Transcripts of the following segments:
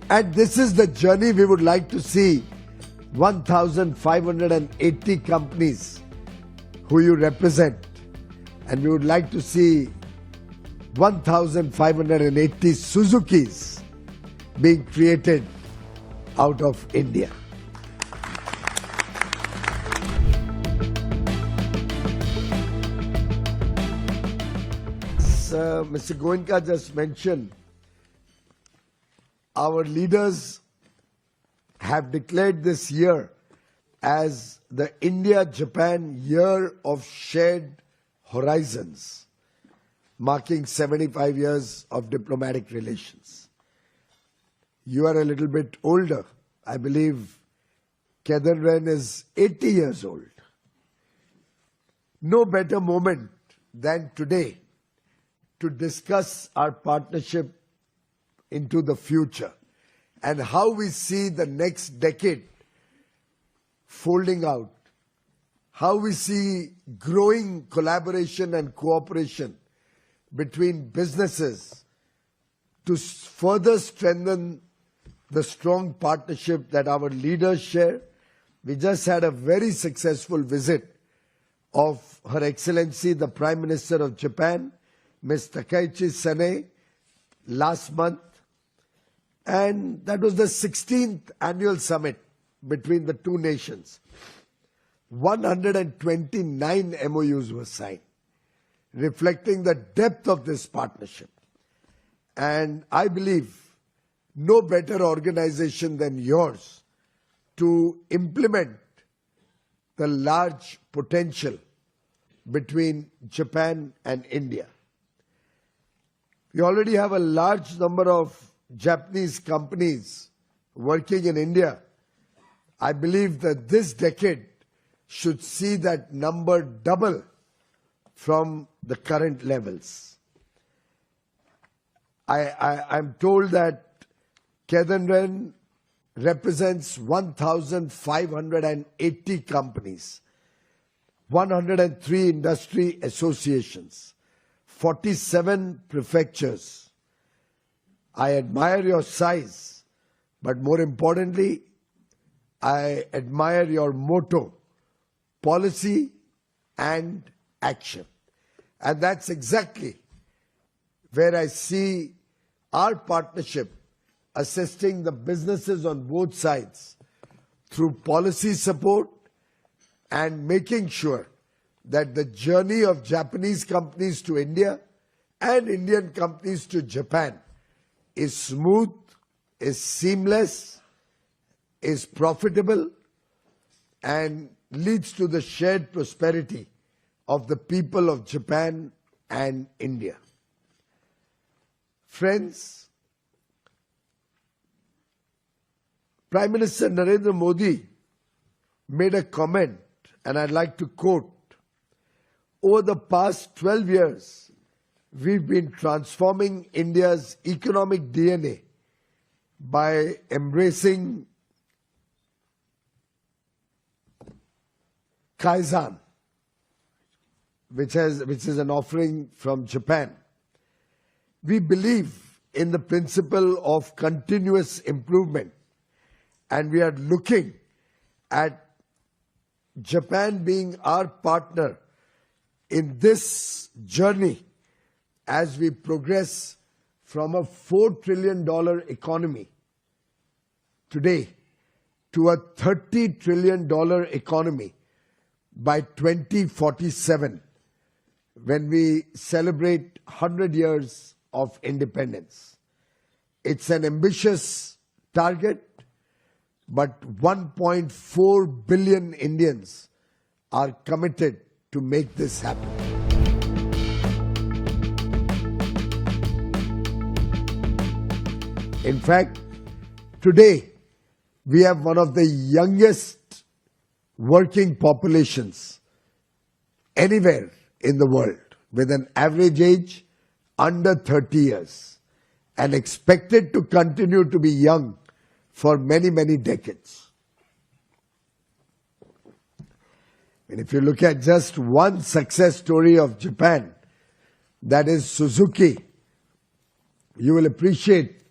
And this is the journey we would like to see 1,580 companies who you represent. And we would like to see 1,580 Suzukis being created out of India. Mr. Goenka just mentioned, our leaders have declared this year as the India-Japan Year of Shared Horizons, marking 75 years of diplomatic relations. You are a little bit older. I believe Kedarren is 80 years old. No better moment than today to discuss our partnership into the future and how we see the next decade folding out, how we see growing collaboration and cooperation between businesses to further strengthen the strong partnership that our leaders share. We just had a very successful visit of Her Excellency, the Prime Minister of Japan, Ms. Takaichi Sane, last month. And that was the 16th annual summit between the two nations. 129 MOUs were signed, reflecting the depth of this partnership. And I believe no better organization than yours to implement the large potential between Japan and India. We already have a large number of Japanese companies working in India. I believe that this decade should see that number double from the current levels. I'm told that Kedarren represents 1,580 companies, 103 industry associations, 47 prefectures. I admire your size, but more importantly, I admire your motto, policy and action. And that's exactly where I see our partnership assisting the businesses on both sides through policy support and making sure that the journey of Japanese companies to India and Indian companies to Japan is smooth, is seamless, is profitable, and leads to the shared prosperity of the people of Japan and India. Friends, Prime Minister Narendra Modi made a comment, and I'd like to quote, "Over the past 12 years, we've been transforming India's economic DNA by embracing Kaizen, which is an offering from Japan. We believe in the principle of continuous improvement, and we are looking at Japan being our partner in this journey as we progress from a $4 trillion economy today to a $30 trillion economy by 2047, when we celebrate 100 years of independence. It's an ambitious target, but 1.4 billion Indians are committed to make this happen." In fact, today we have one of the youngest working populations anywhere in the world, with an average age under 30 years and expected to continue to be young for many, many decades. And if you look at just one success story of Japan, that is Suzuki, you will appreciate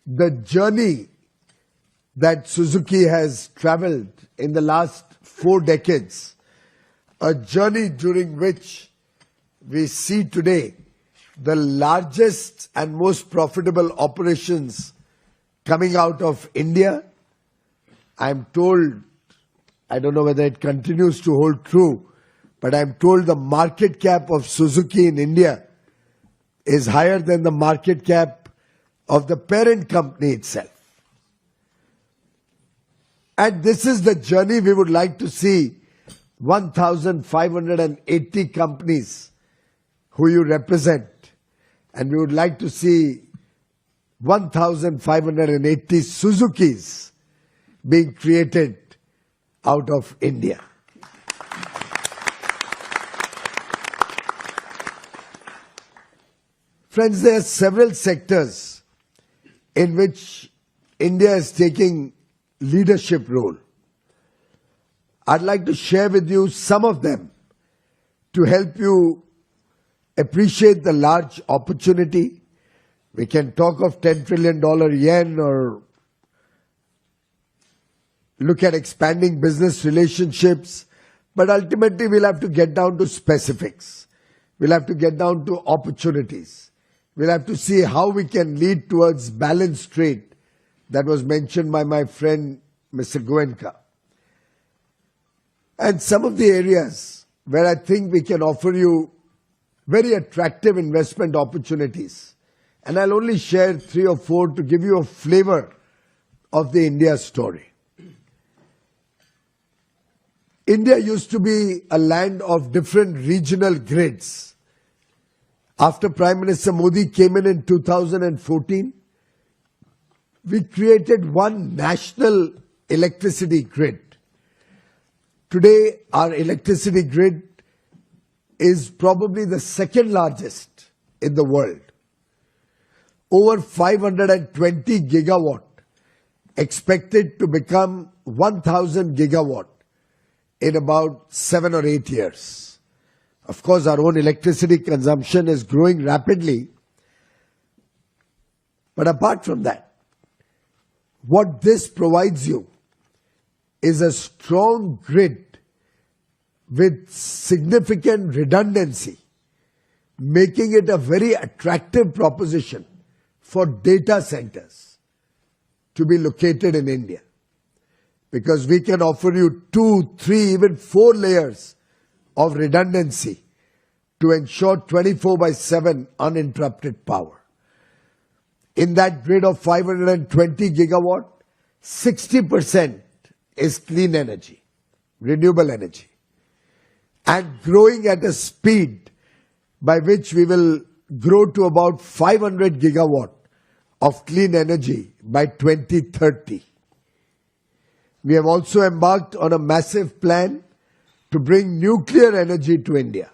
the journey that Suzuki has traveled in the last 4 decades, a journey during which we see today the largest and most profitable operations coming out of India. I'm told, I don't know whether it continues to hold true, but I'm told the market cap of Suzuki in India is higher than the market cap of the parent company itself. And this is the journey we would like to see 1,580 companies who you represent. And we would like to see 1,580 Suzukis being created out of India. Friends, there are several sectors in which India is taking leadership role. I'd like to share with you some of them to help you appreciate the large opportunity. We can talk of $10 trillion yen or look at expanding business relationships, but ultimately we'll have to get down to specifics. We'll have to get down to opportunities. We'll have to see how we can lead towards balanced trade that was mentioned by my friend Mr. Goenka. And some of the areas where I think we can offer you very attractive investment opportunities. And I'll only share 3 or 4 to give you a flavor of the India story. India used to be a land of different regional grids. After Prime Minister Modi came in 2014, we created one national electricity grid. Today, our electricity grid is probably the second largest in the world. Over 520 gigawatt, expected to become 1,000 gigawatt in about 7 or 8 years. Of course, our own electricity consumption is growing rapidly. But apart from that, what this provides you is a strong grid with significant redundancy, making it a very attractive proposition for data centers to be located in India. Because we can offer you 2, 3, even 4 layers of redundancy to ensure 24/7 uninterrupted power. In that grid of 520 gigawatt, 60% is clean energy, renewable energy, and growing at a speed by which we will grow to about 500 gigawatt of clean energy by 2030. We have also embarked on a massive plan to bring nuclear energy to India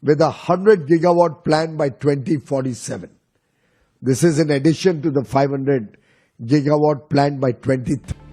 with a 100 gigawatt plan by 2047. This is in addition to the 500 gigawatt plan by 2030.